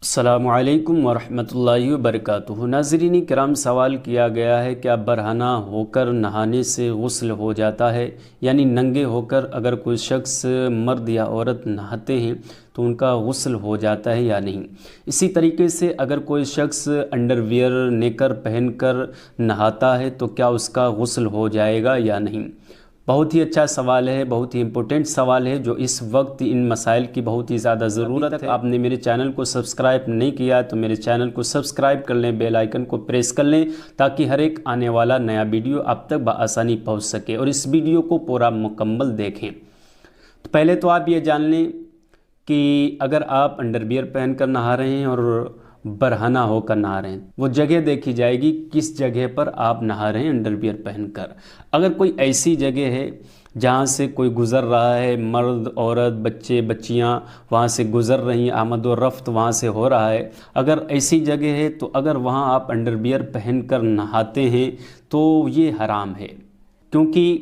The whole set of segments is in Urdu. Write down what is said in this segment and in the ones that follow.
السلام علیکم ورحمۃ اللہ وبرکاتہ۔ ناظرین کرام، سوال کیا گیا ہے کیا برہنہ ہو کر نہانے سے غسل ہو جاتا ہے؟ یعنی ننگے ہو کر اگر کوئی شخص مرد یا عورت نہاتے ہیں تو ان کا غسل ہو جاتا ہے یا نہیں؟ اسی طریقے سے اگر کوئی شخص انڈر ویئر نیکر پہن کر نہاتا ہے تو کیا اس کا غسل ہو جائے گا یا نہیں؟ بہت ہی اچھا سوال ہے، بہت ہی امپورٹنٹ سوال ہے جو اس وقت ان مسائل کی بہت ہی زیادہ ضرورت ہے۔ آپ نے میرے چینل کو سبسکرائب نہیں کیا تو میرے چینل کو سبسکرائب کر لیں، بیل آئیکن کو پریس کر لیں تاکہ ہر ایک آنے والا نیا ویڈیو آپ تک بآسانی پہنچ سکے، اور اس ویڈیو کو پورا مکمل دیکھیں۔ تو پہلے تو آپ یہ جان لیں کہ اگر آپ انڈر ویئر پہن کر نہا رہے ہیں اور برہنہ ہو کر نہا رہے ہیں، وہ جگہ دیکھی جائے گی کس جگہ پر آپ نہا رہے ہیں انڈر ویئر پہن کر۔ اگر کوئی ایسی جگہ ہے جہاں سے کوئی گزر رہا ہے، مرد عورت بچے بچیاں وہاں سے گزر رہی ہیں، آمد و رفت وہاں سے ہو رہا ہے، اگر ایسی جگہ ہے تو اگر وہاں آپ انڈر ویئر پہن کر نہاتے ہیں تو یہ حرام ہے، کیونکہ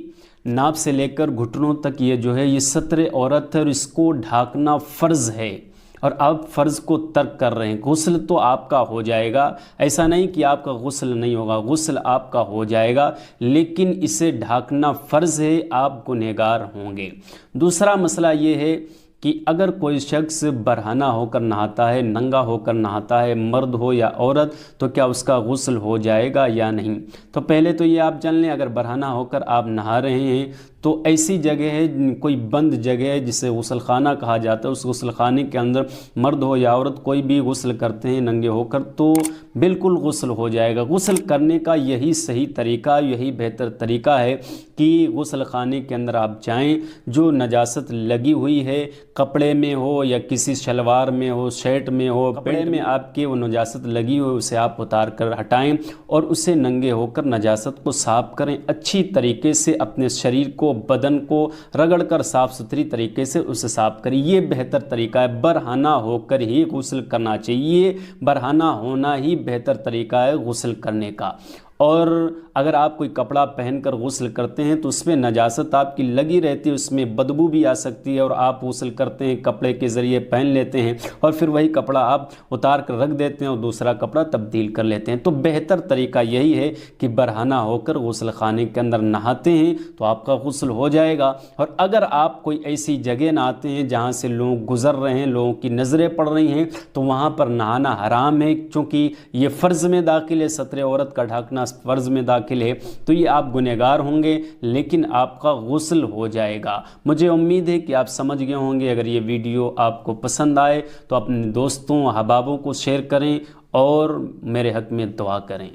ناپ سے لے کر گھٹنوں تک یہ جو ہے یہ ستر عورت ہے اور اس کو ڈھانکنا فرض ہے، اور آپ فرض کو ترک کر رہے ہیں۔ غسل تو آپ کا ہو جائے گا، ایسا نہیں کہ آپ کا غسل نہیں ہوگا، غسل آپ کا ہو جائے گا، لیکن اسے ڈھانکنا فرض ہے، آپ گنہگار ہوں گے۔ دوسرا مسئلہ یہ ہے کہ اگر کوئی شخص برہنہ ہو کر نہاتا ہے، ننگا ہو کر نہاتا ہے، مرد ہو یا عورت، تو کیا اس کا غسل ہو جائے گا یا نہیں؟ تو پہلے تو یہ آپ جان لیں، اگر برہنہ ہو کر آپ نہا رہے ہیں تو ایسی جگہ ہے، کوئی بند جگہ ہے جسے غسل خانہ کہا جاتا ہے، اس غسل خانے کے اندر مرد ہو یا عورت کوئی بھی غسل کرتے ہیں ننگے ہو کر تو بالکل غسل ہو جائے گا۔ غسل کرنے کا یہی صحیح طریقہ، یہی بہتر طریقہ ہے کہ غسل خانے کے اندر آپ جائیں، جو نجاست لگی ہوئی ہے کپڑے میں ہو یا کسی شلوار میں ہو، شرٹ میں ہو، کپڑے میں آپ کے وہ نجاست لگی ہوئی اسے آپ اتار کر ہٹائیں اور اسے ننگے ہو کر نجاست کو صاف کریں، اچھی طریقے سے اپنے شریر کو بدن کو رگڑ کر صاف ستھری طریقے سے اسے صاف کریں۔ یہ بہتر طریقہ ہے، برہنہ ہو کر ہی غسل کرنا چاہیے، برہنہ ہونا ہی بہتر طریقہ ہے غسل کرنے کا۔ اور اگر آپ کوئی کپڑا پہن کر غسل کرتے ہیں تو اس میں نجاست آپ کی لگی رہتی ہے، اس میں بدبو بھی آ سکتی ہے، اور آپ غسل کرتے ہیں کپڑے کے ذریعے پہن لیتے ہیں اور پھر وہی کپڑا آپ اتار کر رکھ دیتے ہیں اور دوسرا کپڑا تبدیل کر لیتے ہیں۔ تو بہتر طریقہ یہی ہے کہ برہنہ ہو کر غسل خانے کے اندر نہاتے ہیں تو آپ کا غسل ہو جائے گا۔ اور اگر آپ کوئی ایسی جگہ نہاتے ہیں جہاں سے لوگ گزر رہے ہیں، لوگوں کی نظریں پڑ رہی ہیں، تو وہاں پر نہانا حرام ہے، چونکہ یہ فرض میں داخل ہے، ستر عورت کا ڈھانکنا فرض میں داخل ہے، تو یہ آپ گنہگار ہوں گے، لیکن آپ کا غسل ہو جائے گا۔ مجھے امید ہے کہ آپ سمجھ گئے ہوں گے۔ اگر یہ ویڈیو آپ کو پسند آئے تو اپنے دوستوں احبابوں کو شیئر کریں اور میرے حق میں دعا کریں۔